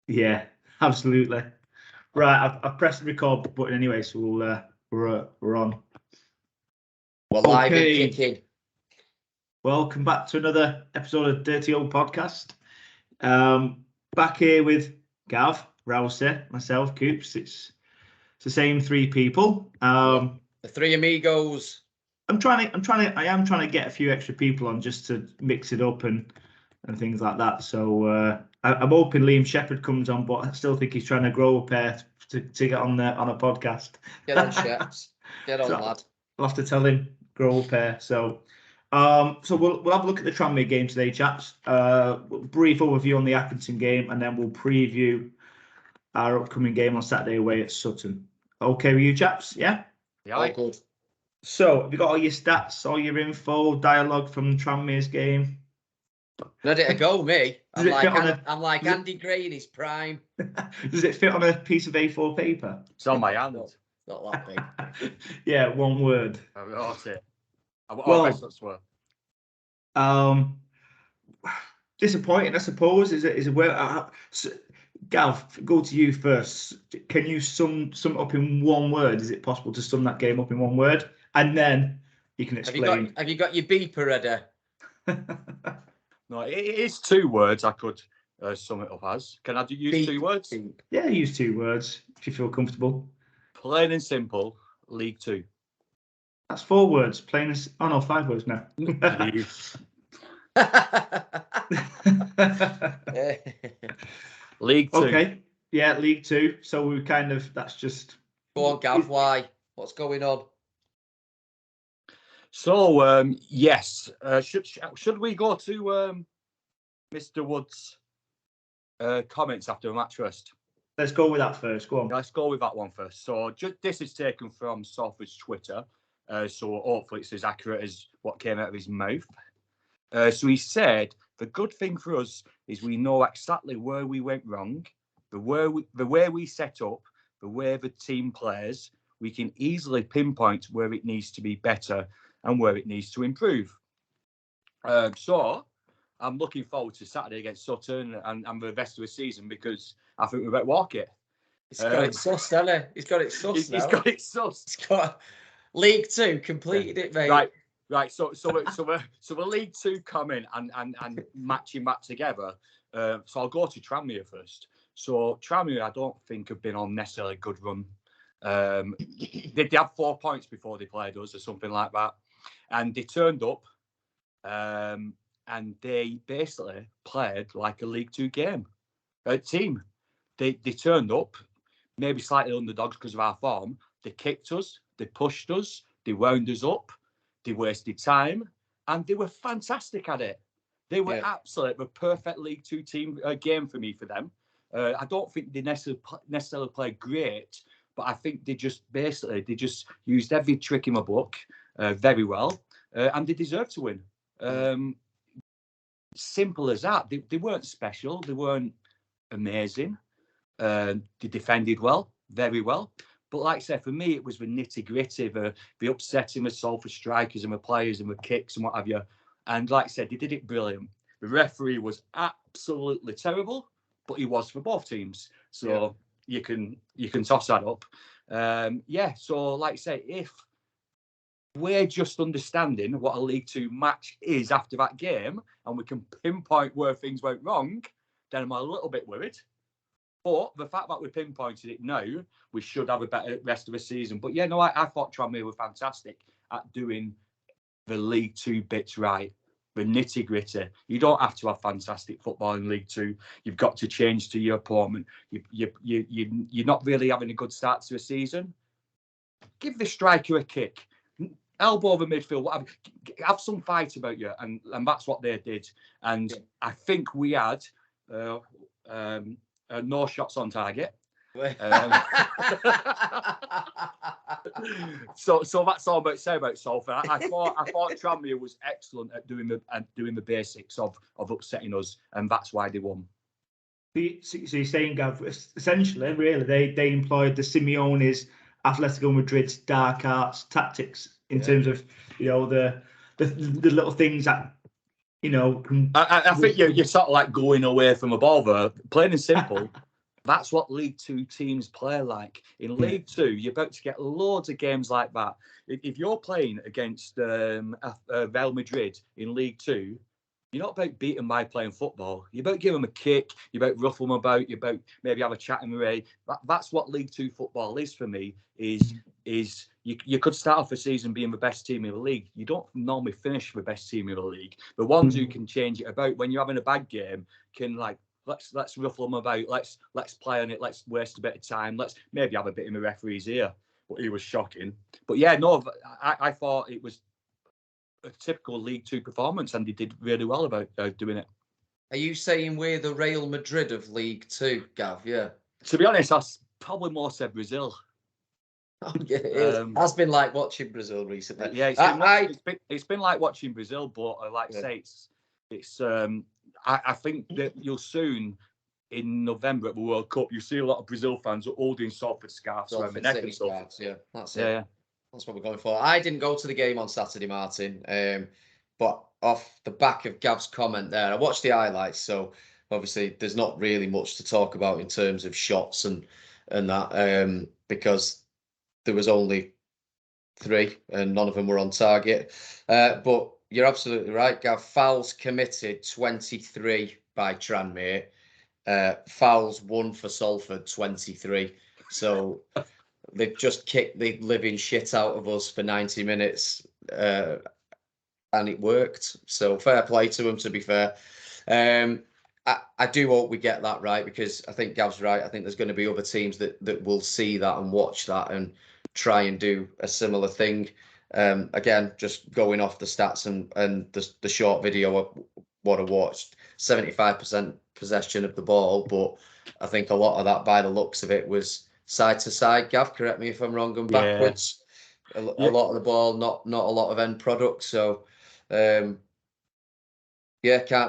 Yeah, absolutely. Right, I've pressed the record button anyway, so we're on. We're live and kicking. Welcome back to another episode of Dirty Old Podcast. Back here with Gav, Rousey, myself, Coops. It's the same three people. The three amigos. I am trying to get a few extra people on just to mix it up and things like that. So I'm hoping Liam Shepherd comes on, but I still think he's trying to grow a pair to get on a podcast. Get on, Sheps. Get on, lad. I'll have to tell him grow a pair. So we'll have a look at the Tranmere game today, chaps. Brief overview on the Accrington game, and then we'll preview our upcoming game on Saturday away at Sutton. Okay with you, chaps? Yeah. Yeah, all good. So, have you got all your stats, all your info, dialogue from Tranmere's game? Ready to go, me. I'm like Andy Gray in his prime. Does it fit on a piece of A4 paper? It's on my hand. Not that big. Yeah, one word. That's it. Well, disappointing, I suppose. Is a word. Gav, go to you first. Can you sum it up in one word? Is it possible to sum that game up in one word? And then you can explain. Have you got your beeper ready? No, it is two words I could sum it up as. Can I use two words? Yeah, use two words if you feel comfortable. Plain and simple, League Two. That's four words. Plain as... Oh, no, 5 words now. League Two. Okay. Yeah, League Two. So we kind of... That's just... Go on, Gav. Why? What's going on? So, yes. Should we go to Mr. Wood's comments after the match first? Let's go with that first. Go on. Let's go with that one first. So, this is taken from Salford's Twitter. So, hopefully it's as accurate as what came out of his mouth. So, he said, the good thing for us is we know exactly where we went wrong, the way we set up, the way the team plays. We can easily pinpoint where it needs to be better and where it needs to improve. So I'm looking forward to Saturday against Sutton and the rest of the season because I think we better walk it. He's got it sussed, hasn't he? He's got it sussed now. He's got it sussed. He's got League Two, completed it, mate. Right. So the League Two coming and matching that together. So I'll go to Tranmere first. So Tranmere, I don't think have been on necessarily a good run. They had 4 points before they played us or something like that. And they turned up and they basically played like a League Two team. They turned up, maybe slightly underdogs because of our form. They kicked us, they pushed us, they wound us up, they wasted time, and they were fantastic at it. They were absolutely the perfect League Two team game for them. I don't think they necessarily played great, but I think they just used every trick in my book very well, and they deserve to win. Simple as that. They weren't special. They weren't amazing. They defended well, very well. But like I said, for me, it was the nitty-gritty, the upsetting the Salford strikers and the players and the kicks and what have you. And like I said, they did it brilliant. The referee was absolutely terrible, but he was for both teams. So you can toss that up. So like I say, if we're just understanding what a League Two match is after that game and we can pinpoint where things went wrong, then I'm a little bit worried. But the fact that we pinpointed it now, we should have a better rest of the season. But yeah, no, I thought Tranmere were fantastic at doing the League Two bits right. The nitty gritty. You don't have to have fantastic football in League Two. You've got to change to your opponent. You're not really having a good start to a season. Give the striker a kick. Elbow the midfield. Whatever. Have some fight about you, and that's what they did. And I think we had no shots on target. So that's all about say about Salford. I thought Tranmere was excellent at doing the basics of upsetting us, and that's why they won. So you're saying, Gav, essentially, really, they employed the Simeone's Atletico Madrid's dark arts tactics in terms of the little things that I think you're sort of like going away from a ball there. Plain and simple, That's what League Two teams play like. In League Two, you're about to get loads of games like that. If you're playing against Real Madrid in League Two, you're not about beating them by playing football. You're about giving them a kick. You're about ruffle them about. You're about maybe have a chat in the way. That's what League Two football is for me. Is you could start off a season being the best team in the league. You don't normally finish the best team in the league. The ones who can change it about when you're having a bad game can like. Let's ruffle them about. Let's play on it. Let's waste a bit of time. Let's maybe have a bit in the referee's ear. But he was shocking. But yeah, no, I thought it was a typical League Two performance, and he did really well about doing it. Are you saying we're the Real Madrid of League Two, Gav? Yeah. To be honest, I probably more said Brazil. Oh, yeah, it is. Has been like watching Brazil recently. Yeah, it's been like watching Brazil, but like I say, it's I think that you'll soon, in November at the World Cup, you see a lot of Brazil fans holding Salford scarves around the neck and stuff. Yeah, that's it. Yeah. That's what we're going for. I didn't go to the game on Saturday, Martin, but off the back of Gav's comment there, I watched the highlights, so obviously there's not really much to talk about in terms of shots and that, because there was only 3 and none of them were on target. But you're absolutely right, Gav. Fouls committed 23 by Tranmere. Fouls won for Salford 23. So they've just kicked the living shit out of us for 90 minutes. And it worked. So fair play to them, to be fair. I do hope we get that right, because I think Gav's right. I think there's going to be other teams that will see that and watch that and try and do a similar thing. Again, just going off the stats and the short video of what I watched, 75% possession of the ball, but I think a lot of that, by the looks of it, was side to side. Gav, correct me if I'm wrong, and backwards. A lot of the ball, not a lot of end product. So, can't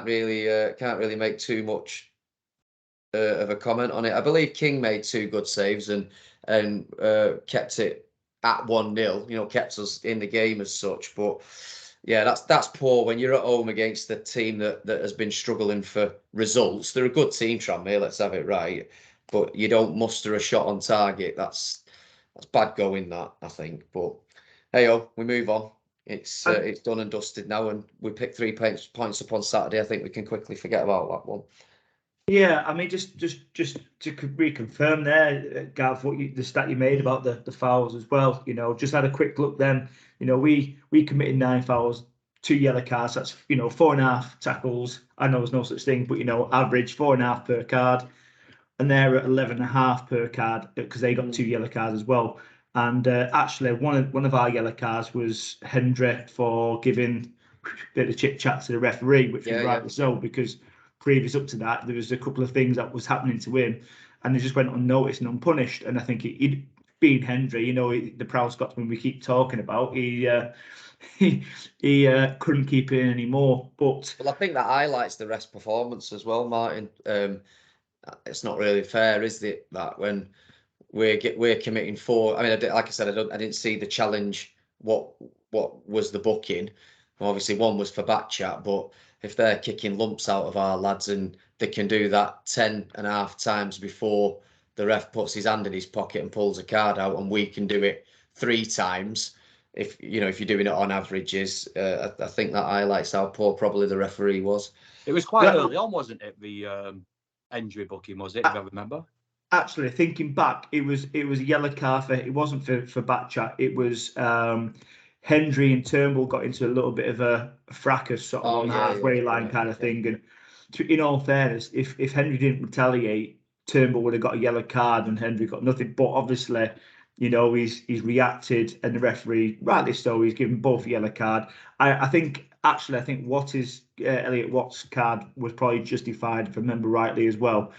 really make too much of a comment on it. I believe King made 2 good saves and kept it at 1-0, kept us in the game as such. But yeah, that's poor when you're at home against a team that has been struggling for results. They're a good team, Tranmere, let's have it right, but you don't muster a shot on target. That's bad going, that, I think. But hey, we move on. It's done and dusted now, and we picked 3 points up on Saturday. I think we can quickly forget about that one. Yeah, I mean, just to reconfirm there, Gav, the stat you made about the fouls as well. Just had a quick look then. We committed 9 fouls, 2 yellow cards. That's 4.5 tackles. I know there's no such thing, but average 4.5 per card, and they're at 11.5 per card because they got 2 yellow cards as well. And actually, one of our yellow cards was Hendry for giving a bit of chit chat to the referee, which was rightly so, because previous up to that, there was a couple of things that was happening to him, and they just went unnoticed and unpunished. And I think he'd been Hendry, the proud Scotsman we keep talking about. He couldn't keep it in anymore. But I think that highlights the rest performance as well, Martin. It's not really fair, is it, that when we're committing 4? I mean, like I said, I didn't see the challenge. What was the booking? Obviously, one was for back chat, but if they're kicking lumps out of our lads and they can do that 10.5 times before the ref puts his hand in his pocket and pulls a card out, and we can do it 3 times, if you're doing it on averages, I think that highlights how poor probably the referee was. It was quite early on, wasn't it? The injury booking, was it? If I remember. Actually, thinking back, it was a yellow card it wasn't for back chat. It was Hendry and Turnbull got into a little bit of a fracas sort of on the halfway line kind of thing. And in all fairness, if Hendry didn't retaliate, Turnbull would have got a yellow card and Hendry got nothing. But obviously, he's reacted, and the referee, rightly so, he's given both a yellow card. I think Elliot Watt's card was probably justified, if I remember rightly, as well.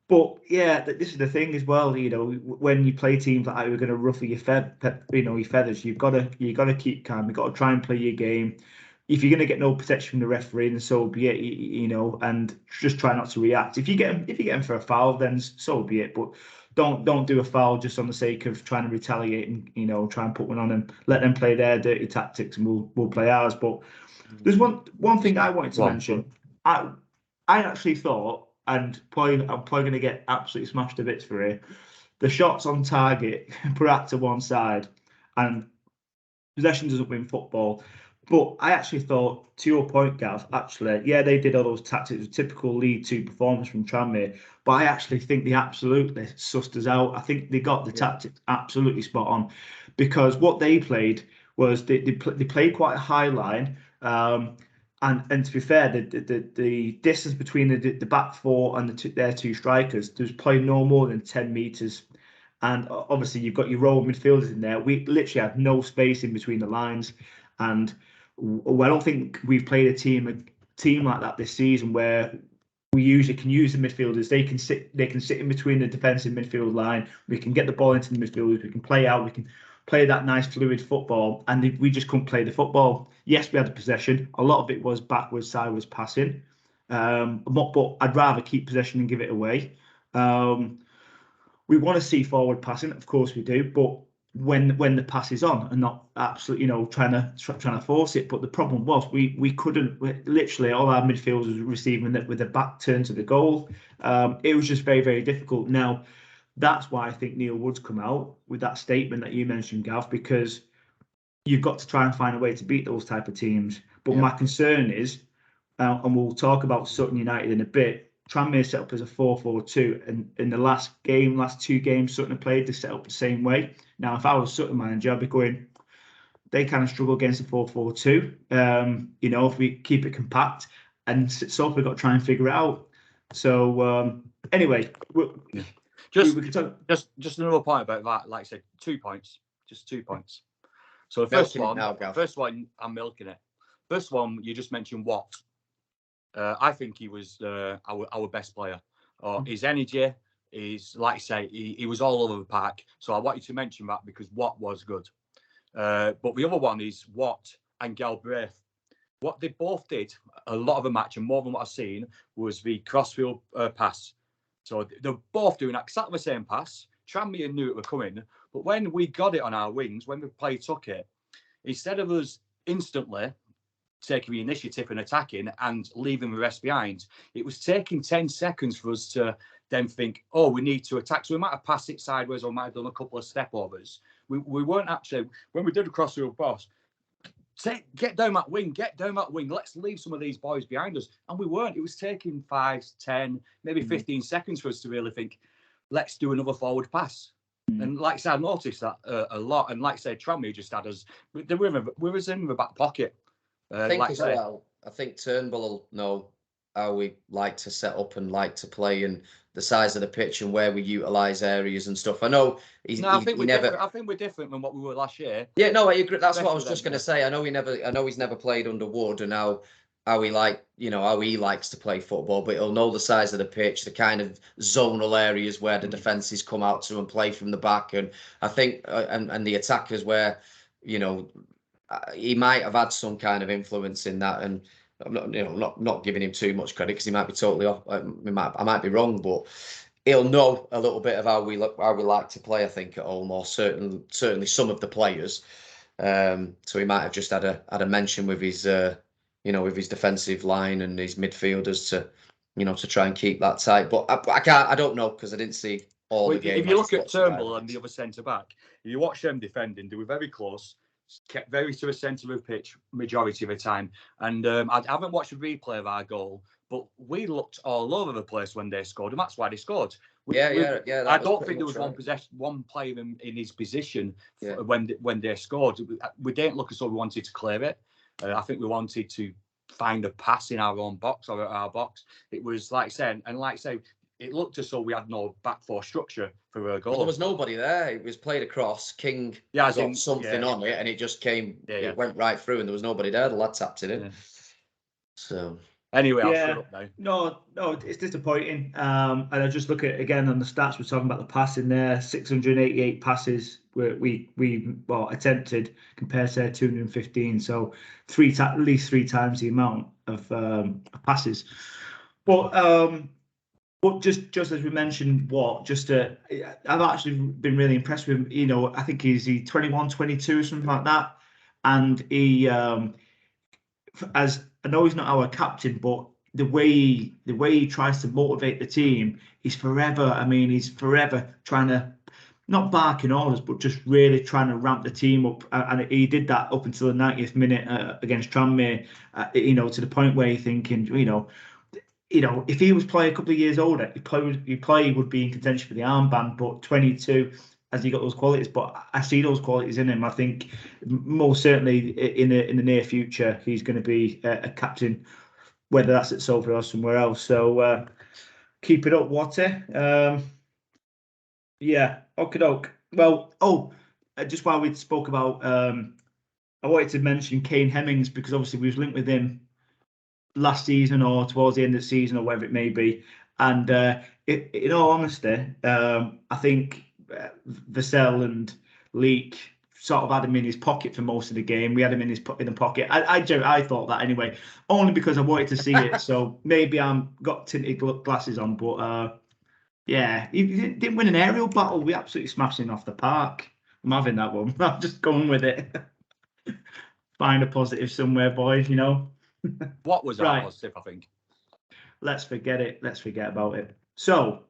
But yeah, this is the thing as well. When you play teams like we're going to ruffle your feathers, you've got to keep calm. You've got to try and play your game. If you're going to get no protection from the referee, then so be it. And just try not to react. If you get them for a foul, then so be it. But don't do a foul just on the sake of trying to retaliate and try and put one on them. Let them play their dirty tactics, and we'll play ours. But there's one thing I wanted to mention. I actually thought. and I'm probably going to get absolutely smashed to bits for it. The shots on target put out to one side, and possession doesn't win football. But I actually thought, to your point, Gav, actually, yeah, they did all those tactics, typical League Two performance from Tranmere. But I actually think they absolutely sussed us out. I think they got the tactics absolutely spot on, because what they played was they played quite a high line. And to be fair, the distance between the back four and their two strikers, there's probably no more than 10 metres. And obviously, you've got your row of midfielders in there. We literally had no space in between the lines. And I don't think we've played a team like that this season, where we usually can use the midfielders. They can sit in between the defensive midfield line. We can get the ball into the midfielders. We can play out. We can play that nice fluid football. And we just couldn't play the football. Yes, we had the possession. A lot of it was backwards, sideways passing. But I'd rather keep possession and give it away. We want to see forward passing, of course we do, but when the pass is on and not absolutely, trying to force it. But the problem was we couldn't. Literally, all our midfielders were receiving it with their back turned to the goal. It was just very, very difficult. Now, that's why I think Neil Wood's come out with that statement that you mentioned, Gav, because you've got to try and find a way to beat those type of teams. But my concern is, and we'll talk about Sutton United in a bit, Tranmere set up as a 4-4-2, and in the last two games Sutton have played, they set up the same way. Now, if I was Sutton manager, I'd be going, they kind of struggle against a 4-4-2. If we keep it compact, and so we've got to try and figure it out. So anyway, just another point about that. Like I said, 2 points, just 2 points. So the first one, I'm milking it. First one, you just mentioned Watt. I think he was our best player. His energy is, like I say, he was all over the park. So I want you to mention that because Watt was good. But the other one is Watt and Galbraith. What they both did, a lot of the match and more than what I've seen, was the crossfield pass. So they're both doing exactly the same pass. Tranmere knew it were coming, but when we got it on our wings, when the play took it, instead of us instantly taking the initiative and attacking and leaving the rest behind, it was taking 10 seconds for us to then think, oh, we need to attack. So we might have passed it sideways or might have done a couple of step overs. We weren't actually, when we did a crossfield pass, get down that wing, let's leave some of these boys behind us. And we weren't. It was taking 5, 10, maybe 15 seconds for us to really think, let's do another forward pass. And like I said, I noticed that a lot. And like I said, Tranmere just had us, we were in the back pocket. I think Turnbull will know how we like to set up and like to play, and the size of the pitch and where we utilise areas and stuff. I know I think we're different than what we were last year. Yeah, no, I agree. That's what I was just going to say. I know he's never played under Wood, and how he how he likes to play football, but he'll know the size of the pitch, the kind of zonal areas where the defences come out to and play from the back, and I think and the attackers where he might have had some kind of influence in that, and I'm not giving him too much credit because he might be totally off. I might be wrong, but he'll know a little bit of how we like to play. I think at home, or certainly some of the players. So he might have just had a mention with his with his defensive line and his midfielders to try and keep that tight. But I don't know because I didn't see all the game. If you look at Turnbull and the other centre back, if you watch them defending, they were very close. Kept very to the centre of the pitch majority of the time. And I haven't watched a replay of our goal, but we looked all over the place when they scored, and that's why they scored. I don't think there was one player in his position when they scored. We didn't look as though we wanted to clear it. I think we wanted to find a pass in our own box or our box. It was like saying, it looked as though we had no back four structure for a goal. Well, there was nobody there. It was played across. King got something on it, and it just came. It went right through, and there was nobody there. The lad tapped it in. Yeah. So anyway, I'll shut up now. No, it's disappointing. And I just look at again on the stats. We're talking about the passing there. 688 passes we attempted compared to 215. So at least three times the amount of passes. But just as we mentioned, I've actually been really impressed with him. I think he's 21, 22, something like that. And he, as I know he's not our captain, but the way he tries to motivate the team, he's forever trying to, not barking orders, but just really trying to ramp the team up. And he did that up until the 90th minute against Tranmere, to the point where you're thinking, if he was playing a couple of years older, he would be in contention for the armband. But 22, has he got those qualities? But I see those qualities in him. I think most certainly in the near future, he's going to be a captain, whether that's at Salford or somewhere else. So keep it up, Watty. Yeah, okie doke. Well, just while we spoke about, I wanted to mention Kane Hemmings, because obviously we was linked with him last season or towards the end of the season or whatever it may be. And in all honesty, I think Vassell and Leek sort of had him in his pocket for most of the game. We had him in the pocket. I thought that anyway, only because I wanted to see it. So maybe I'm got tinted glasses on, but yeah, he didn't win an aerial battle. We absolutely smashed him off the park. I'm having that one. I'm just going with it. Find a positive somewhere, boys. What was Right. our positive, I think? Let's forget it. Let's forget about it. So,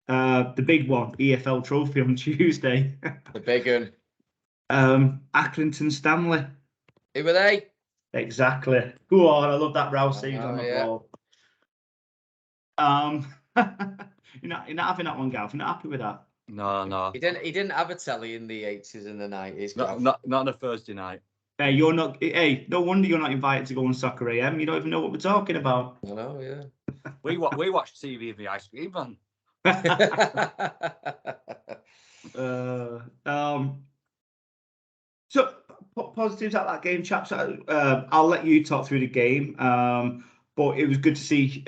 the big one, EFL Trophy on Tuesday. The big one. Accrington Stanley. Who were they? Exactly. Go on. I love that Rousey on the yeah. ball. You're not having that one, Gav. You're not happy with that? No. He didn't have a telly in the 80s and the 90s. Not on a Thursday night. Hey, you're not. Hey, no wonder you're not invited to go on Soccer AM. You don't even know what we're talking about. I know, yeah. We watched TV in the ice cream van. So positives at that game, chaps. I'll let you talk through the game. But it was good to see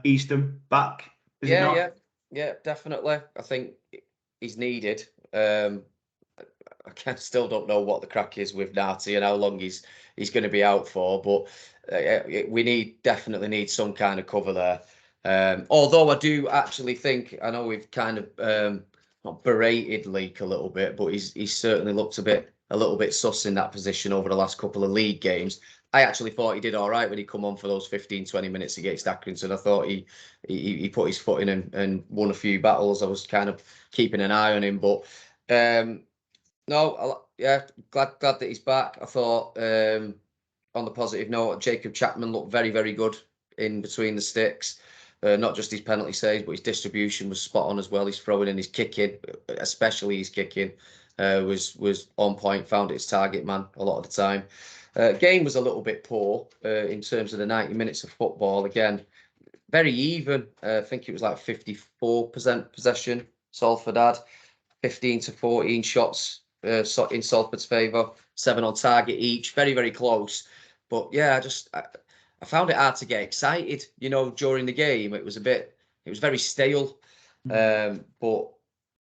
Easton back. Is it not? Yeah, definitely. I think he's needed. I still don't know what the crack is with Narty and how long he's going to be out for, but we definitely need some kind of cover there. Although I do actually think, I know we've kind of not berated Leek a little bit, but he's certainly looked a little bit sus in that position over the last couple of league games. I actually thought he did all right when he come on for those 15-20 minutes against Accrington. I thought he put his foot in and won a few battles. I was kind of keeping an eye on him, but glad that he's back. I thought on the positive note, Jacob Chapman looked very, very good in between the sticks. Not just his penalty saves, but his distribution was spot on as well. His throwing and his kicking, especially his kicking, was on point. Found its target man a lot of the time. Game was a little bit poor in terms of the 90 minutes of football. Again, very even. I think it was like 54% possession. Salford had 15 to 14 shots in Salford's favour, 7 on target each. Very, very close. But yeah, I found it hard to get excited. During the game, it was very stale. But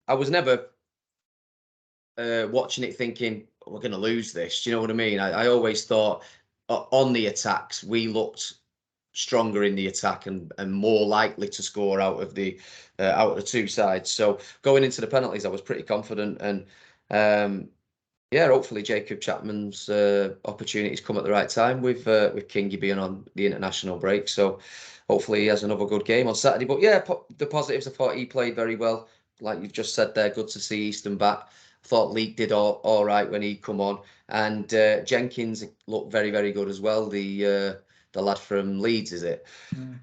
I was never watching it thinking, we're going to lose this. Do you know what I mean? I always thought on the attacks, we looked stronger in the attack and more likely to score out of the two sides. So going into the penalties, I was pretty confident. And hopefully Jacob Chapman's opportunities come at the right time with Kingy being on the international break. So hopefully he has another good game on Saturday. But yeah, the positives, I thought he played very well. Like you've just said there, good to see Easton back. I thought Leek did all right when he come on, and Jenkins looked very, very good as well. The lad from Leeds, is it?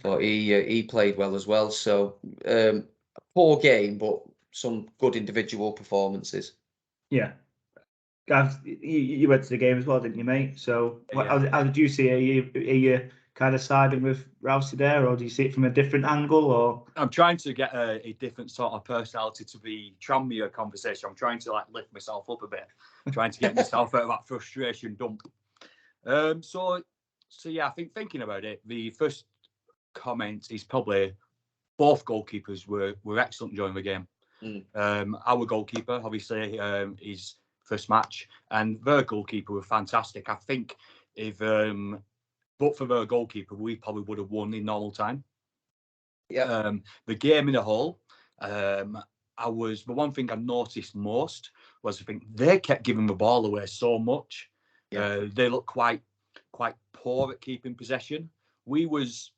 Thought he played well as well. So poor game, but some good individual performances. Yeah. Gav, you went to the game as well, didn't you, mate? So how did you see it? Are you kind of siding with Rousey there, or do you see it from a different angle? Or I'm trying to get a different sort of personality to the Tranmere conversation. I'm trying to lift myself up a bit, trying to get myself out of that frustration dump. So yeah, I think thinking about it, the first comment is probably both goalkeepers were excellent during the game. Our goalkeeper, obviously, his first match, and their goalkeeper were fantastic. I think if but for their goalkeeper, we probably would have won in normal time. Yeah. The game in a whole, the one thing I noticed most was I think they kept giving the ball away so much. They looked quite poor at keeping possession. We was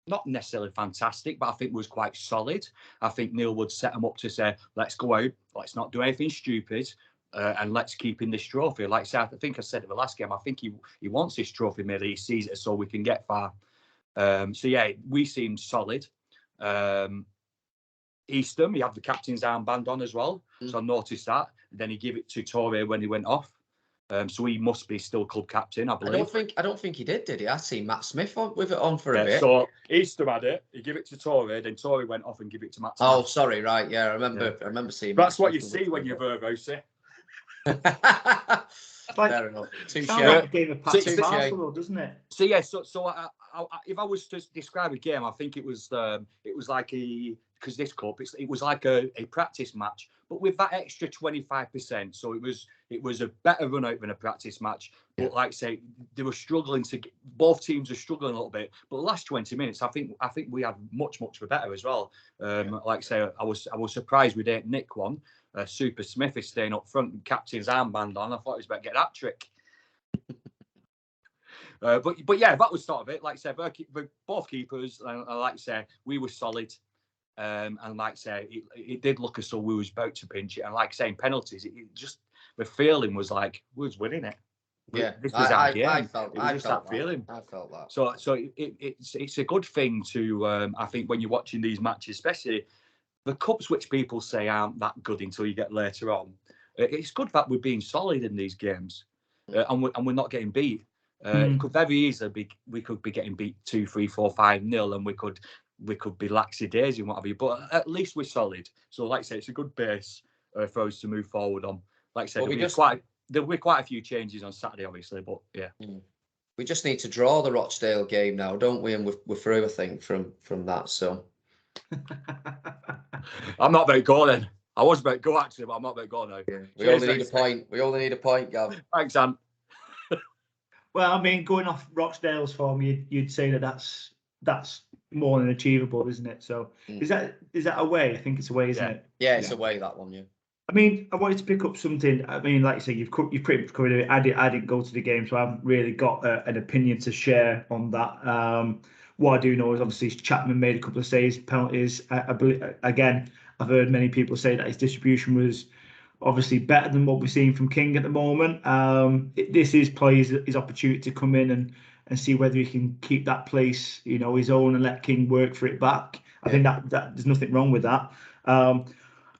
not necessarily fantastic, but I think was quite solid. I think Neil would set them up to say, let's go out, let's not do anything stupid, and let's keep in this trophy. Like I said, I think I said in the last game, I think he wants this trophy made. He sees it so we can get far. So yeah, we seemed solid. Eastham, he had the captain's armband on as well, so I noticed that. Then he gave it to Torre when he went off. So he must be still club captain, I believe. I don't think he did he? I see Matt Smith with it on for a bit. So Eastham had it. He gave it to Torre. Then Torre went off and gave it to Matt Smith. Oh, sorry, right? Yeah, I remember seeing. That's what you see when you're Rousey. Fair enough. Touche. Like gave a pass Touche. to Arsenal, doesn't it? So yeah, so if I was to describe a game, I think it was like because this cup it was like a practice match, but with that extra 25%. So it was a better run out than a practice match. But like I say, they were struggling both teams are struggling a little bit. But the last 20 minutes, I think we had much better as well. Like I say, I was surprised we didn't nick one. Super Smith is staying up front, captain's armband on. I thought he was about to get that trick. But yeah, that was sort of it. Like I said, both keepers, and like I said, we were solid. And like I say, it did look as though we was about to pinch it. And like saying penalties, it just the feeling was like we was winning it. Yeah, this was our game. I felt that feeling. I felt that. So it's a good thing to I think when you're watching these matches, especially the cups, which people say aren't that good until you get later on. It's good that we're being solid in these games, and we're not getting beat. It could very easily be we could be getting beat 2, 3, 4, 5-0, and we could be laxy-daisy and what have you. But at least we're solid. So like I say, it's a good base for us to move forward on. Like I said, there'll be quite a few changes on Saturday, obviously. But yeah, we just need to draw the Rochdale game now, don't we? And we're through, I think, from that. So I'm not about to go then. I was about to go actually, but I'm not about to go now. Yeah. We only need a point. We only need a point, Gav. Thanks, Ant. Well, I mean, going off Rochdale's form, you'd say that's more than achievable, isn't it? So is that away? I think it's away, isn't it? Yeah, it's away, that one. Yeah. I mean, I wanted to pick up something. I mean, like you say, you've pretty much covered it. I didn't go to the game, so I haven't really got an opinion to share on that. What I do know is obviously Chapman made a couple of saves, penalties. I believe, again, I've heard many people say that his distribution was obviously better than what we're seeing from King at the moment. This is his opportunity to come in and see whether he can keep that place, his own, and let King work for it back. I think that there's nothing wrong with that. I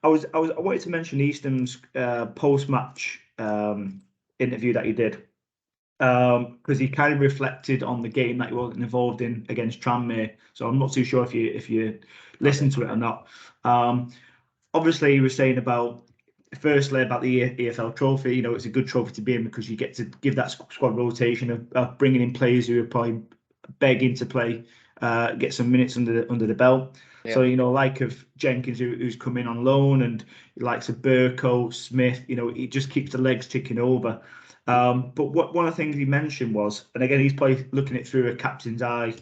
wanted to mention Eastham's post-match interview that he did, because he kind of reflected on the game that he wasn't involved in against Tranmere. So I'm not too sure if you listened to it or not. Obviously, he was saying about the EFL trophy. It's a good trophy to be in because you get to give that squad rotation of bringing in players who are probably begging to play, get some minutes under the belt. Yeah. So like of Jenkins who's come in on loan, and likes of Burko, Smith. He just keeps the legs ticking over. But one of the things he mentioned was, and again he's probably looking at it through a captain's eye.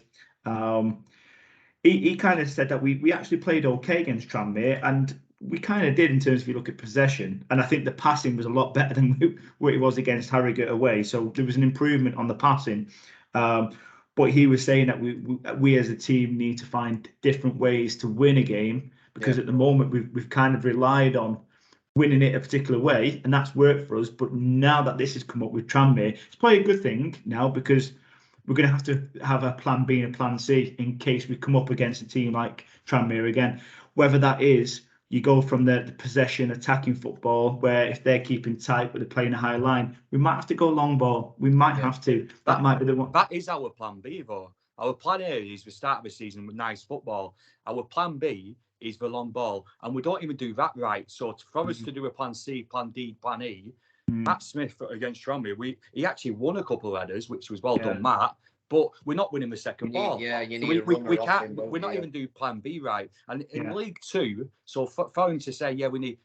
He kind of said that we actually played okay against Tranmere, and we kind of did in terms of, if you look at possession, and I think the passing was a lot better than what it was against Harrogate away. So there was an improvement on the passing. But he was saying that we as a team need to find different ways to win a game, because at the moment we've kind of relied on winning it a particular way, and that's worked for us. But now that this has come up with Tranmere, it's probably a good thing now, because we're going to have a plan B and a plan C in case we come up against a team like Tranmere again. Whether that is you go from the possession attacking football, where if they're keeping tight but they're playing a high line, we might have to go long ball. We might have to. That might be the one. That is our plan B, though. Our plan A is the start of the season with nice football. Our plan B is the long ball, and we don't even do that right. So for us to do a plan C, plan D, plan E, Matt Smith against Tranmere, he actually won a couple of headers, which was well done, Matt. But we're not winning the second ball. Yeah, you need we can't. We're not even do plan B right. And in League Two, so for him to say, we need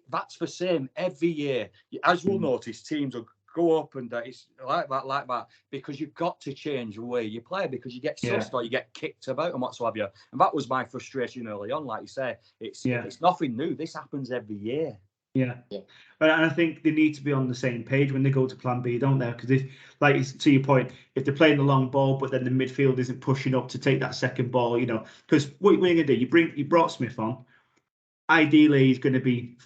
that's the same every year. As you'll notice, teams will go up and it's like that, because you've got to change the way you play, because you get sussed or you get kicked about and whatsoever. And that was my frustration early on. Like you say, it's nothing new. This happens every year. Yeah. Yeah. And I think they need to be on the same page when they go to plan B, don't they? Because if, like to your point, if they're playing the long ball, but then the midfield isn't pushing up to take that second ball, because what you're going to do, you brought Smith on. Ideally, he's going to be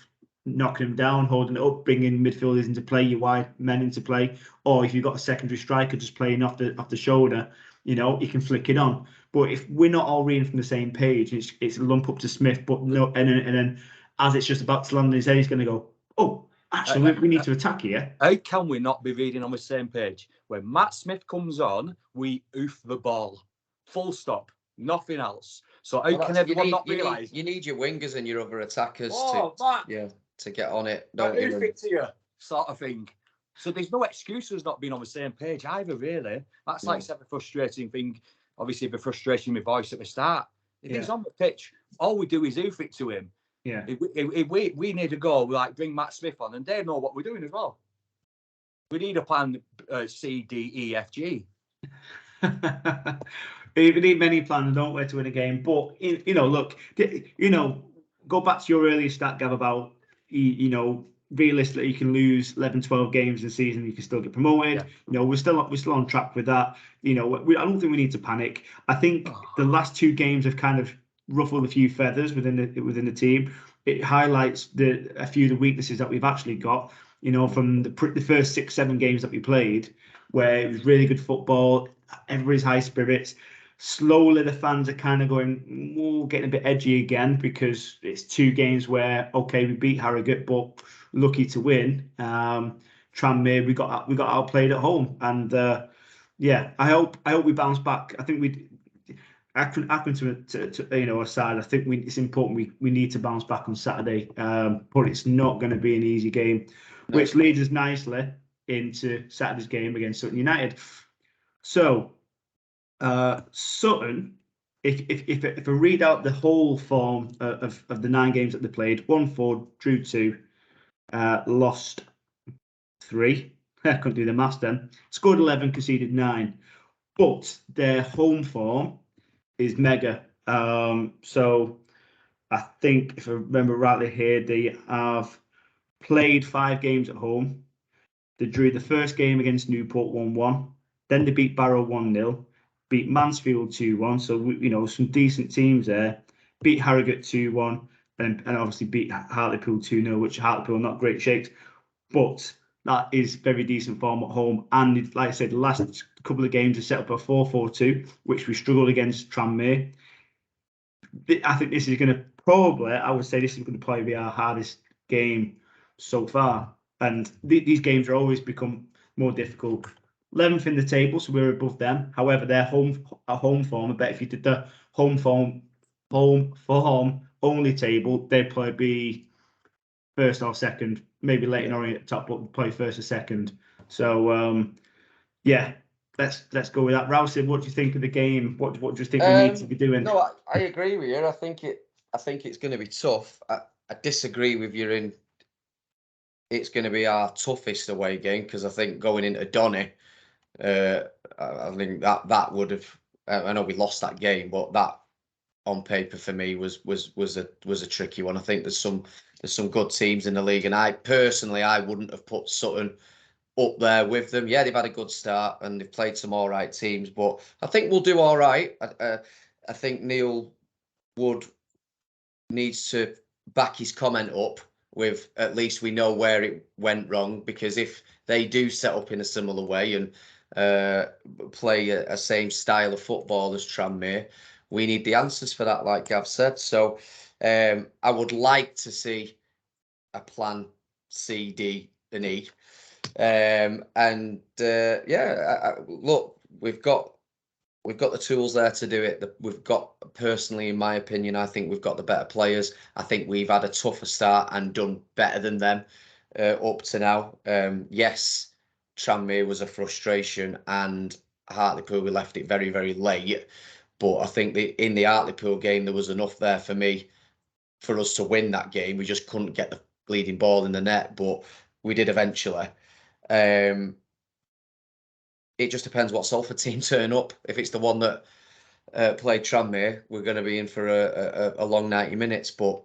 knocking him down, holding it up, bringing midfielders into play, your wide men into play, or if you've got a secondary striker just playing off the shoulder, you can flick it on. But if we're not all reading from the same page, it's a lump up to Smith, but no, and then as it's just about to land on his head, he's going to go, oh, actually, we need to attack here. How can we not be reading on the same page? When Matt Smith comes on, we oof the ball. Full stop. Nothing else. So how can everyone not realise? You need your wingers and your other attackers to get on it. Don't oof it to you, sort of thing. So there's no excuses not being on the same page either, really. That's like the frustrating thing. Obviously, the frustration in my voice at the start. If he's on the pitch, all we do is oof it to him. Yeah. If we need to go, like bring Matt Smith on, and they know what we're doing as well. We need a plan C, D, E, F, G. We need many plans, don't we, to win a game? But look, go back to your earlier stat, Gav, about realistically you can lose 11, 12 games in the season, you can still get promoted. Yeah. We're still on track with that. I don't think we need to panic. I think the last two games have kind of ruffled a few feathers within the team. It highlights a few of the weaknesses that we've actually got. From the first 6, 7 games that we played, where it was really good football, everybody's high spirits. Slowly, the fans are kind of going, getting a bit edgy again, because it's 2 games where, okay, we beat Harrogate, but lucky to win. Tranmere, we got outplayed at home, and I hope we bounce back. I think Accrington to aside, I think it's important we need to bounce back on Saturday, but it's not going to be an easy game, which leads us nicely into Saturday's game against Sutton United. So Sutton, if I read out the whole form of the 9 games that they played, 1-4, drew 2, lost 3. I couldn't do the maths then. Scored 11, conceded 9. But their home form is mega. So I think, if I remember rightly here, they have played 5 games at home. They drew the first game against Newport 1-1. Then they beat Barrow 1-0. Beat Mansfield 2-1. So, some decent teams there. Beat Harrogate 2-1. And obviously beat Hartlepool 2-0, which Hartlepool not great shakes. But that is very decent form at home. And like I said, the last couple of games are set up a 4-4-2, which we struggled against Tranmere. I think this is going to I would say this is going to probably be our hardest game so far. And these games are always become more difficult. 11th in the table, so we're above them. However, their home form, I bet if you did the home form only table, they'd probably be first or second, maybe Leyton Orient at the top, but play first or second. So let's go with that. Rousey, what do you think of the game? What do you think we need to be doing? No, I agree with you. I think it's going to be tough. I disagree with you it's going to be our toughest away game, because I think going into Donny, I think that would have. I know we lost that game, but that on paper for me was a tricky one. I think there's some good teams in the league, and I wouldn't have put Sutton up there with them. Yeah, they've had a good start and they've played some all right teams, but I think we'll do all right. I think Neil Wood needs to back his comment up with, at least we know where it went wrong, because if they do set up in a similar way and play a same style of football as Tranmere, we need the answers for that, like Gav said. So I would like to see a plan C, D, and E. Look, we've got the tools there to do it. We've got, personally, in my opinion, I think we've got the better players. I think we've had a tougher start and done better than them up to now. Yes, Tranmere was a frustration, and Hartlepool, we left it very, very late. But I think in the Hartlepool game, there was enough there for me for us to win that game. We just couldn't get the bleeding ball in the net, but we did eventually. It just depends what Salford team turn up. If it's the one that played Tranmere, we're going to be in for a long 90 minutes. But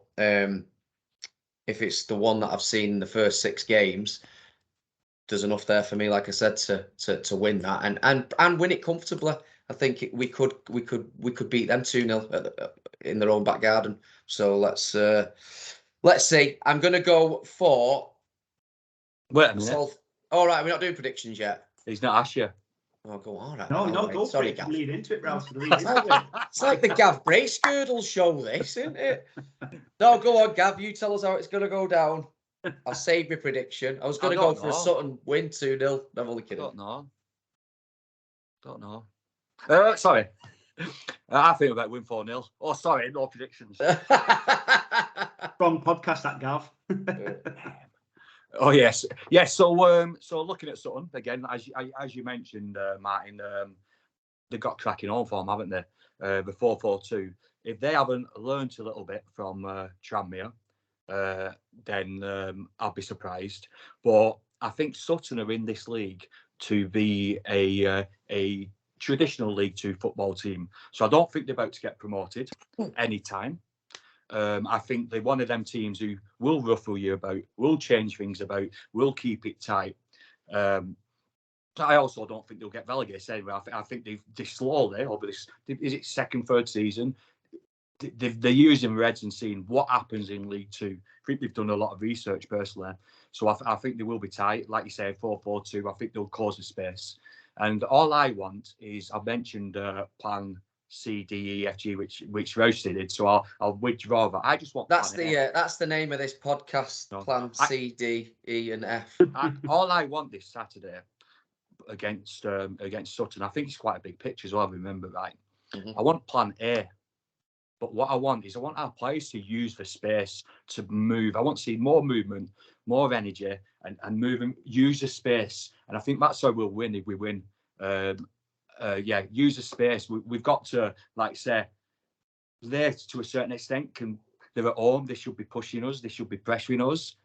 if it's the one that I've seen in the first 6 games, there's enough there for me, like I said, to win that and win it comfortably. I think we could beat them 2-0 in their own back garden. So let's see. I'm gonna go for. Wait a minute. All right, we're not doing predictions yet. He's not asked you. Oh, go on. Right, No, right. go Sorry, for it. Gav. Lead into it, Rousey. It's like the Gav Bracegirdle show, this, isn't it? No, go on, Gav. You tell us how it's going to go down. I'll save my prediction. I was going to go for a Sutton win 2-0. I'm only kidding. Don't know. Sorry. I think about win 4-0. Oh, sorry, no predictions. Wrong podcast, that Gav. Oh yes. So looking at Sutton again, as you mentioned, Martin, they've got cracking on form, haven't they? The 4-4-2. If they haven't learnt a little bit from Tranmere, then I'll be surprised. But I think Sutton are in this league to be a traditional League Two football team. So I don't think they're about to get promoted anytime. I think they're one of them teams who will ruffle you about, will change things about, will keep it tight. I also don't think they'll get relegated anyway. I think they slowly over this. Is it second, third season? They're using Reds and seeing what happens in League Two. I think they've done a lot of research personally, so I think they will be tight. Like you say, 4-4-2. I think they'll cause a space. And all I want is, I mentioned plan C, D, E, F, G, which Rousey did. So I'll withdraw that. I just want that's the name of this podcast. No. Plan C, D, E, and F. All I want this Saturday against Sutton, I think it's quite a big pitch as well. Remember, right? Mm-hmm. I want plan A. But what I want our players to use the space to move. I want to see more movement, more energy, and move and use the space. And I think that's how we'll win if we win. Use the space. We've got to, like say, there to a certain extent. They're at home. They should be pushing us. They should be pressuring us.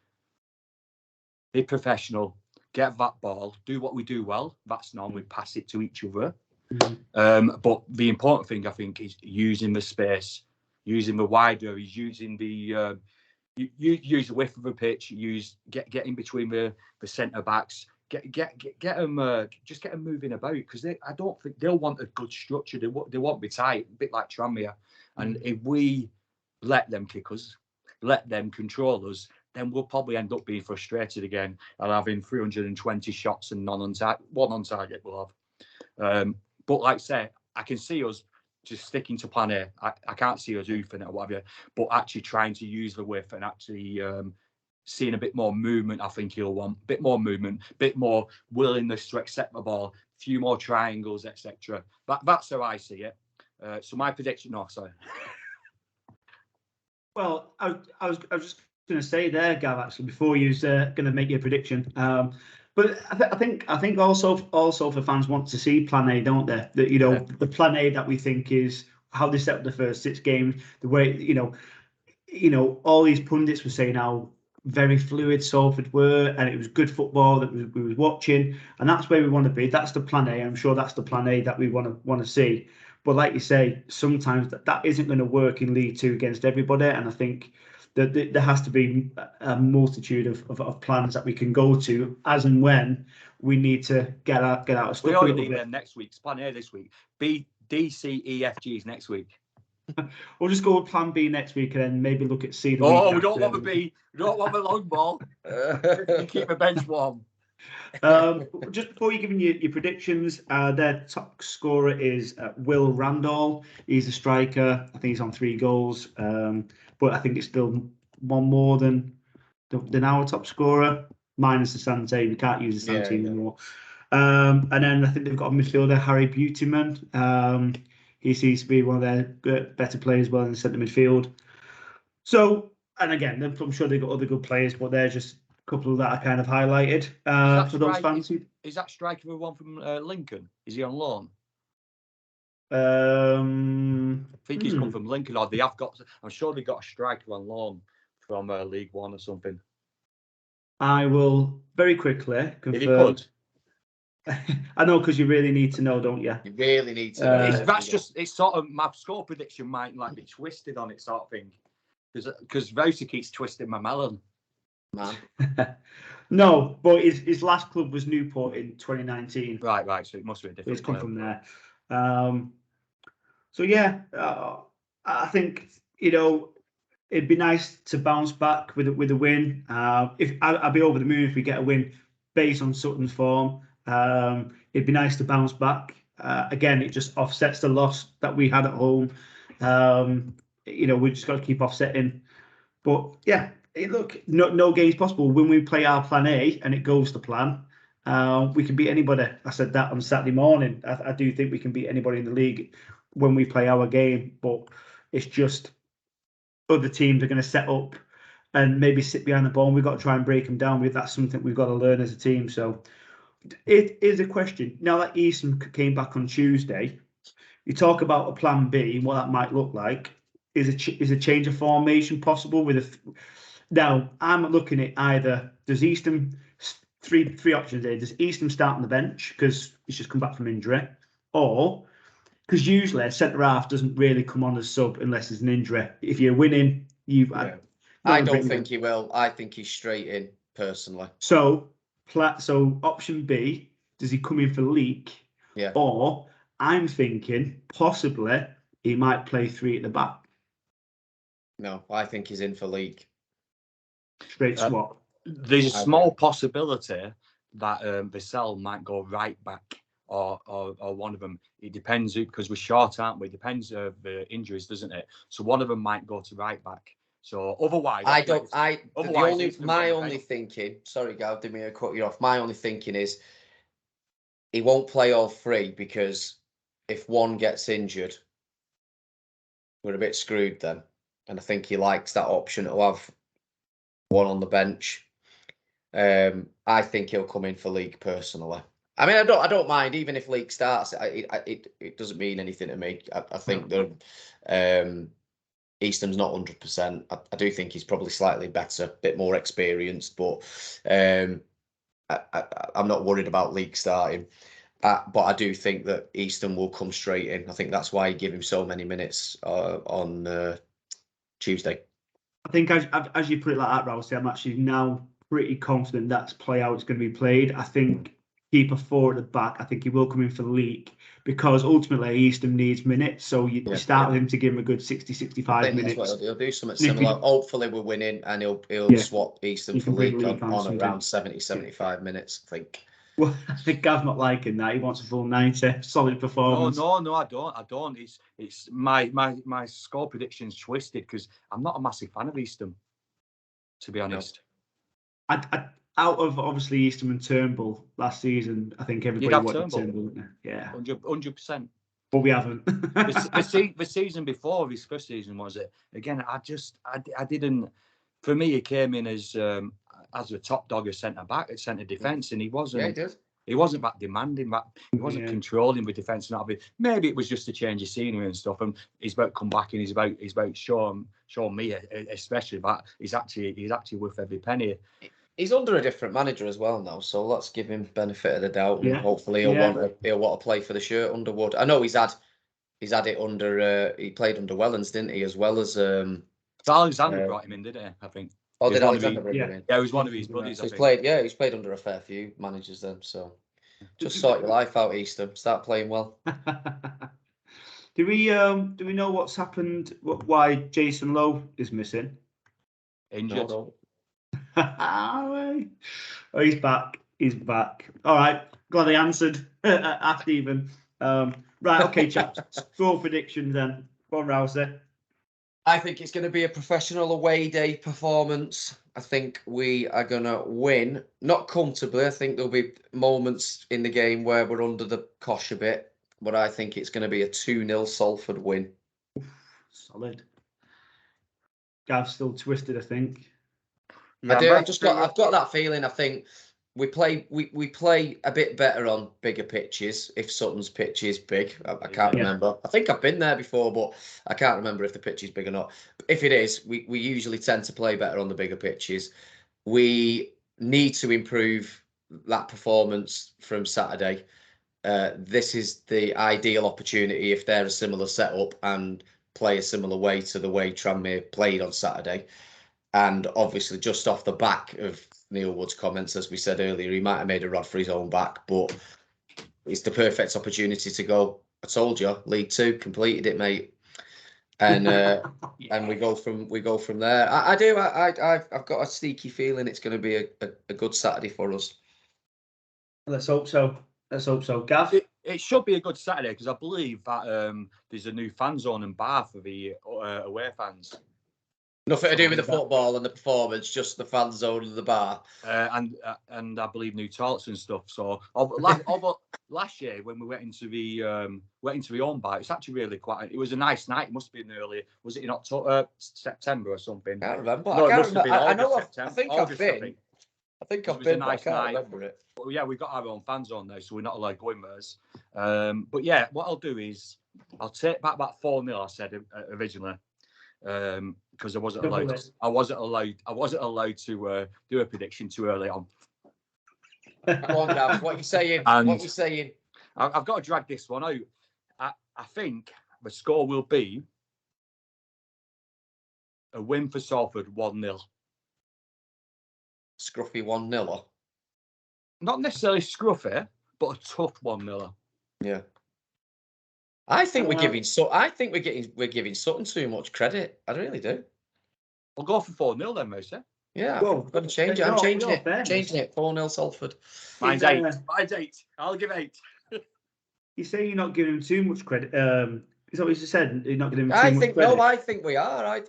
Be professional. Get that ball. Do what we do well. That's normally pass it to each other. Mm-hmm. But the important thing, I think, is using the space, using the wide areas, using the use the width of the pitch, get in between the centre backs, get them just get them moving about, because I don't think they'll want a good structure. They won't be tight, a bit like Tranmere. And if we let them kick us, let them control us, then we'll probably end up being frustrated again and having 320 shots and one on target we'll have. But like I say, I can see us just sticking to plan A. I can't see us oofing it or whatever, but actually trying to use the width and actually seeing a bit more movement. I think he'll want a bit more movement, a bit more willingness to accept the ball, a few more triangles, etc. That's how I see it. So my prediction, Well, I was just going to say there, Gav, actually, before you was going to make your prediction. But I think also for fans want to see plan A, don't they? That the plan A that we think is how they set up the first 6 games, the way all these pundits were saying how very fluid Salford were, and it was good football that we was watching, and that's where we want to be. That's the plan A. I'm sure that's the plan A that we want to see. But like you say, sometimes that isn't going to work in League Two against everybody, and I think that there has to be a multitude of plans that we can go to as and when we need to get out of stuff. We already need them next week. Plan A this week. B, D, C, E, F, G's next week. We'll just go with plan B next week and then maybe look at C. We don't want the B. We don't want the long ball. You keep the bench warm. Just before you give me your predictions, their top scorer is Will Randall. He's a striker. I think he's on 3 goals. But I think it's still one more than our top scorer, minus the Sante. We can't use the Sante anymore. And then I think they've got a midfielder, Harry Beautyman. He seems to be one of their better players, well, in the centre midfield. So, and again, I'm sure they've got other good players, but they're just a couple that I kind of highlighted for those fans. Is that striker the one from Lincoln? Is he on loan? I think he's come from Lincoln, or they have got. I'm sure they got a striker on loan from League One or something. I will very quickly confirm. If he could. I know, because you really need to know, don't you? You really need to know. That's just, it's sort of, my score prediction might like be twisted on it, sort of thing. Because Rousey keeps twisting my melon. man. No, but his last club was Newport in 2019. Right. So it must be a different It's come player. from there. So yeah, I think it'd be nice to bounce back with a win. If I'd be over the moon if we get a win based on Sutton's form. It'd be nice to bounce back. Again, it just offsets the loss that we had at home. We just got to keep offsetting. But yeah, look, no game's possible. When we play our plan A and it goes to plan, we can beat anybody. I said that on Saturday morning. I do think we can beat anybody in the league when we play our game. But it's just other teams are going to set up and maybe sit behind the ball. And we've got to try and break them down. That's something we've got to learn as a team. So it is a question. Now that Easton came back on Tuesday, you talk about a plan B and what that might look like. Is a change of formation possible now I'm looking at either does Easton three options there. Does Easton start on the bench because he's just come back from injury, or because usually a centre half doesn't really come on as sub unless there's an injury. If you're winning, I don't think he will. I think he's straight in personally. So option B, does he come in for Leak? Yeah. Or I'm thinking possibly he might play three at the back. No, I think he's in for League. Straight swap. There's a small possibility that Vassell might go right back or one of them. It depends because we're short, aren't we? It depends of injuries, doesn't it? So one of them might go to right back. So otherwise, my only thinking. Sorry, Gav, didn't mean to cut you off. My only thinking is he won't play all three because if one gets injured, we're a bit screwed then. And I think he likes that option to have one on the bench. I think he'll come in for League personally. I mean, I don't mind even if League starts. It doesn't mean anything to me. I think that Easton's not 100%. I do think he's probably slightly better, a bit more experienced, but I'm not worried about League starting. But I do think that Easton will come straight in. I think that's why you give him so many minutes on Tuesday. I think as you put it like that, Rousey, I'm actually now pretty confident that's how it's going to be played. I think keeper four at the back. I think he will come in for the league because ultimately Easton needs minutes. So you start with him to give him a good 60, 65 minutes. That's what he'll do something similar. Hopefully we're winning and he'll swap Easton for league on around 70, 75 minutes, I think. Well, I think Gav's not liking that. He wants a full 90, solid performance. No, I don't. It's my score prediction's twisted because I'm not a massive fan of Easton, to be honest. Out of obviously Easton and Turnbull last season, I think everybody wanted Turnbull, didn't they? Yeah, 100%. But we haven't. the season before, his first season was it? Again, I didn't. For me, he came in as a top dog at centre back, at centre defence, and he wasn't. Yeah, he did. He wasn't that demanding, he wasn't controlling with defence. Maybe it was just a change of scenery and stuff. And he's about to come back and he's about showing me, especially that he's actually worth every penny. He's under a different manager as well now, so let's give him benefit of the doubt, and hopefully he'll want to play for the shirt under Wood. I know he's had it under. He played under Wellens, didn't he? As well as Alexander brought him in, didn't he? I think. Oh, did Alexander bring him in? Yeah, he was one of his buddies. So he's played under a fair few managers then. So just sort your life out, Easton. Start playing well. Do we know what's happened? Why Jason Lowe is missing? Injured. No. Oh, he's back. He's back. All right. Glad I answered. Asked even. Right. Okay, chaps. Score prediction then. Go on, Rousey. I think it's going to be a professional away day performance. I think we are going to win. Not comfortably. I think there'll be moments in the game where we're under the cosh a bit. But I think it's going to be a 2-0 Salford win. Solid. Gav's still twisted, I think. Yeah, I do. I've got that feeling. I think we play a bit better on bigger pitches. If Sutton's pitch is big, I can't remember. I think I've been there before, but I can't remember if the pitch is big or not. If it is, we usually tend to play better on the bigger pitches. We need to improve that performance from Saturday. This is the ideal opportunity if they're a similar setup and play a similar way to the way Tranmere played on Saturday. And obviously, just off the back of Neil Wood's comments, as we said earlier, he might have made a rod for his own back, but it's the perfect opportunity to go. I told you, League Two, completed it, mate. And and we go from there. I've got a sneaky feeling it's going to be a good Saturday for us. Let's hope so. Gav? It should be a good Saturday because I believe that there's a new fan zone and bar for the away fans. Nothing to do with the football and the performance, just the fan zone and the bar. And I believe new toilets and stuff. So last year when we went into the home bar, it's actually really quite. It was a nice night. It must have been early. Was it in October, September or something? I can't remember. No, I must have been August, I think I've been. I think I've been. Nice I can't night. remember it. But yeah, we've got our own fan zone now, so we're not allowed going with us. But yeah, what I'll do is I'll take back that 4-0 I said originally. Because I wasn't allowed to do a prediction too early on. Come on, Gav, what are you saying? I've got to drag this one out. I think the score will be a win for Salford, 1-0. Scruffy 1-0. Not necessarily scruffy, but a tough 1-0. Yeah. I think we're giving Sutton too much credit. I really do. We'll go for 4-0 then, Moose. Yeah, I've got to change it. I'm changing it. 4-0 Salford. Mine's 8. Mine's 8. I'll give 8. You say you're not giving him too much credit. Is that what you just said? You're not giving him too much credit. No, I think we are.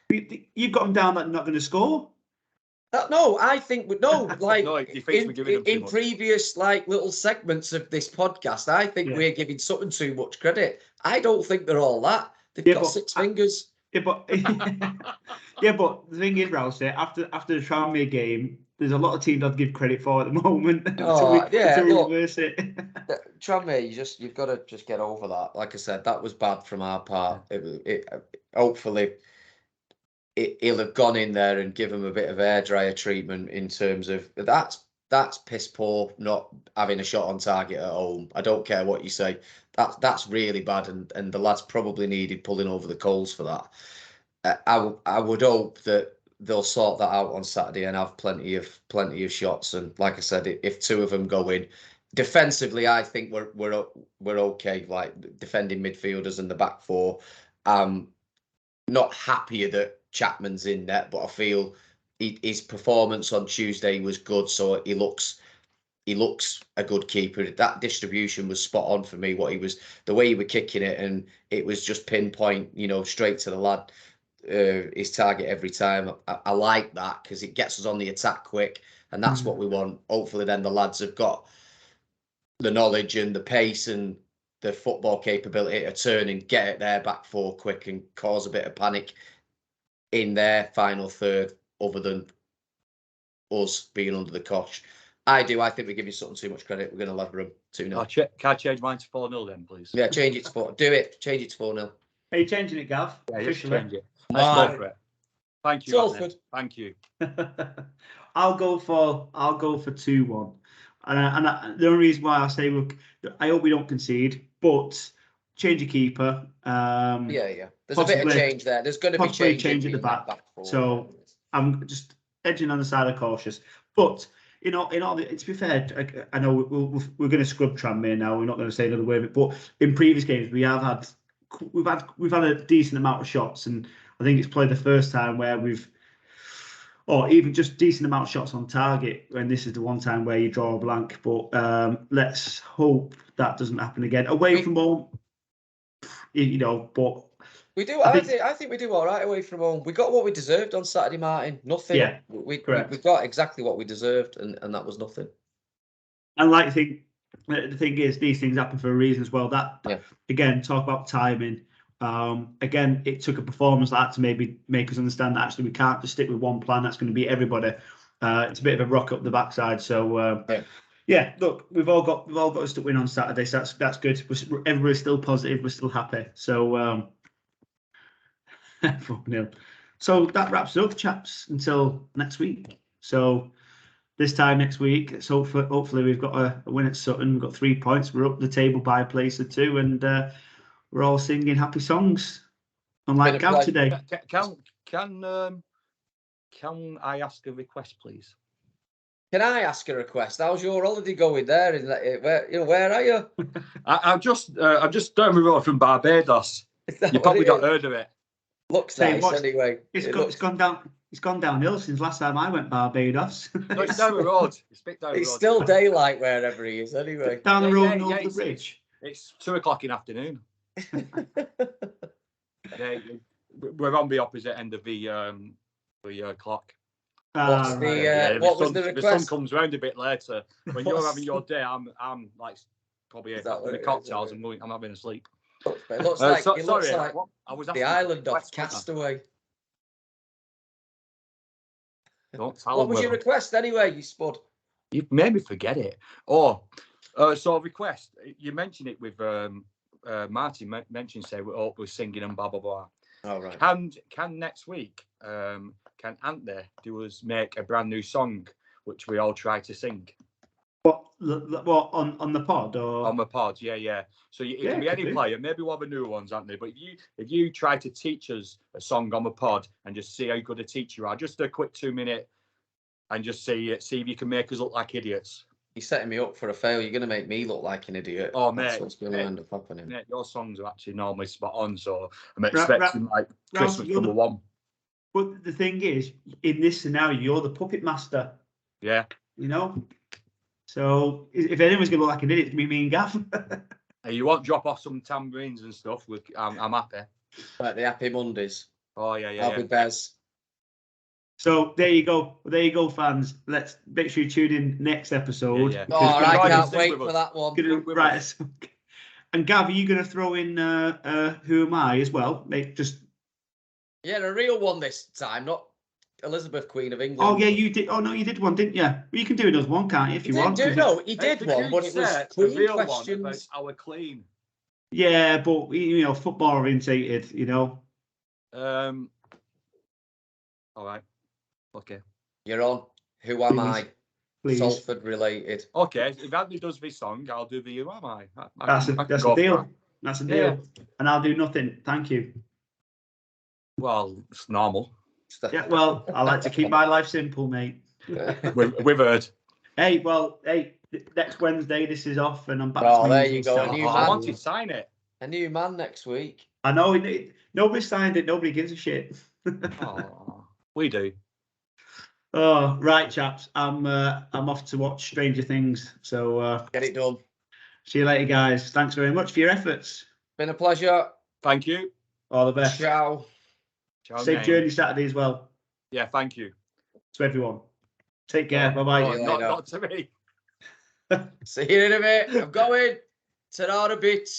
You've got him down that you're not going to score. No, I think like no, in previous little segments of this podcast, I think we're giving Sutton too much credit. I don't think they're all that. They've got 6 fingers. Yeah, but but the thing is, Rousey, after the Tranmere game, there's a lot of teams I'd give credit for at the moment. Reverse it. Tranmere, you've got to just get over that. Like I said, that was bad from our part. Hopefully. He'll have gone in there and give him a bit of hairdryer treatment in terms of that's piss poor not having a shot on target at home. I don't care what you say. That's really bad, and the lads probably needed pulling over the coals for that. I would hope that they'll sort that out on Saturday and have plenty of shots. And like I said, if 2 of them go in, defensively, I think we're okay. Like defending midfielders and the back 4. Not happier that Chapman's in net, but I feel his performance on Tuesday was good, so he looks a good keeper. That distribution was spot on for me. The way he was kicking it, and it was just pinpoint, straight to the lad, his target every time. I like that because it gets us on the attack quick, and that's what we want. Hopefully, then the lads have got the knowledge and the pace and the football capability to turn and get it there back 4 quick and cause a bit of panic in their final third, other than us being under the cosh. I think we're giving Sutton too much credit. We're going to lever them 2-0. Can I change mine to 4-0 then, please? Yeah, change it to 4. Do it. Change it to 4-0. Are you changing it, Gav? Yeah, just change it. Let's go for it. Thank you. Salford. Thank you. I'll go for 2-1. And the only reason why I say, look, I hope we don't concede, but change your keeper. Yeah. There's a bit of change there. There's going to be change at the back. So I'm just edging on the side of cautious. But to be fair, I know we're going to scrub Tranmere now. We're not going to say another word. But in previous games, we've had a decent amount of shots, and I think it's probably the first time where or even just decent amount of shots on target, and this is the one time where you draw a blank. But let's hope that doesn't happen again. Away from home, but we do. I think we do all right away from home. We got what we deserved on Saturday, Martin. Nothing. Yeah, we got exactly what we deserved, and that was nothing. And the thing is, these things happen for a reason as well. Again, talk about timing. Again, it took a performance like that to maybe make us understand that actually we can't just stick with one plan. That's going to beat everybody. It's a bit of a rock up the backside. So look, we've all got us to win on Saturday. So that's good. Everybody's still positive. We're still happy. So 4-0. So that wraps it up, chaps, until next week. So this time next week, so hopefully we've got a win at Sutton. We've got 3 points. We're up the table by a place or 2, and we're all singing happy songs. Unlike Gav today. Can Can I ask a request, please? Can I ask a request? How's your holiday going there? Where are you? I'm just down the road from Barbados. You probably not heard of it. Looks Say, nice what's- anyway. It's gone down. It's gone downhill since last time I went Barbados. No, it's down the road. It's a bit down the It's road. still daylight wherever he is anyway. down the road Yeah, north of the it's- bridge. It's 2:00 in the afternoon. Yeah, we're on the opposite end of the clock. What's the, right. what was sun, the the request? sun comes round a bit later. When you're having your day, I'm like probably Is that having what the it is, cocktails is and I'm having a sleep. It looks like, Sorry, I was the asking island of request, wasn't I? Castaway. Don't tell What them was your we're- request anyway, you spud? You've made me forget it. Oh, so request. You mentioned it with Martin. Mentioned say we're singing and blah blah blah. Oh, right. Can next week? Can Ante do us make a brand new song which we all try to sing What on the pod or on the pod? Yeah. So it Yeah, can be could any do. player. Maybe we'll have a new ones, Anthony. But if you try to teach us a song on the pod and just see how good a teacher you are, just a quick 2-minute, and just see if you can make us look like idiots. You're setting me up for a fail. You're going to make me look like an idiot. Oh, That's mate, what's going to end up happening. Mate, your songs are actually normally spot on, so I'm Ra- expecting like Rousey, Christmas you're number one. But the thing is, in this scenario, you're the puppet master. Yeah. You know. So if anyone's gonna look like an idiot, it's gonna be me and Gav. Hey, you won't drop off some tambourines and stuff. I'm happy. Like the Happy Mondays. Oh yeah. I'll be Bez. So there you go, fans. Let's make sure you tune in next episode. Yeah. Oh, Because I Ryan can't sing wait with for us. that one. Gonna with write a us. song. And Gav, are you gonna throw in Who Am I as well? Make just. Yeah, a real one this time, not Elizabeth, Queen of England. Oh yeah, you did. Oh no, you did one, didn't you? Well, you can do another one, can't you? If He you want. did 'cause he did Hey, one, but it was a Queen real questions. one about our clean. Yeah, but football orientated. All right. Okay. You're on. Who am I? Please. Salford related. Okay. If Anthony does this song, I'll do the Who Am I? That's a deal. That's a deal. Yeah. And I'll do nothing. Thank you. Well, it's normal. Yeah, well, I like to keep my life simple, mate. We've heard. Hey, next Wednesday this is off, and I'm back. Oh, to there my you usual go, a self. new I man. want to sign it. A new man next week. I know nobody signed it. Nobody gives a shit. Oh, we do. Oh, right, chaps. I'm off to watch Stranger Things. So Get it done. see you later, guys. Thanks very much for your efforts. Been a pleasure. Thank you. All the best. Ciao. Ciao, Safe mate. journey Saturday as well Yeah, thank you. to everyone. Take care. Bye bye. Oh, See you not later. to me. See you in a bit. I'm going. Ta-ra a bit.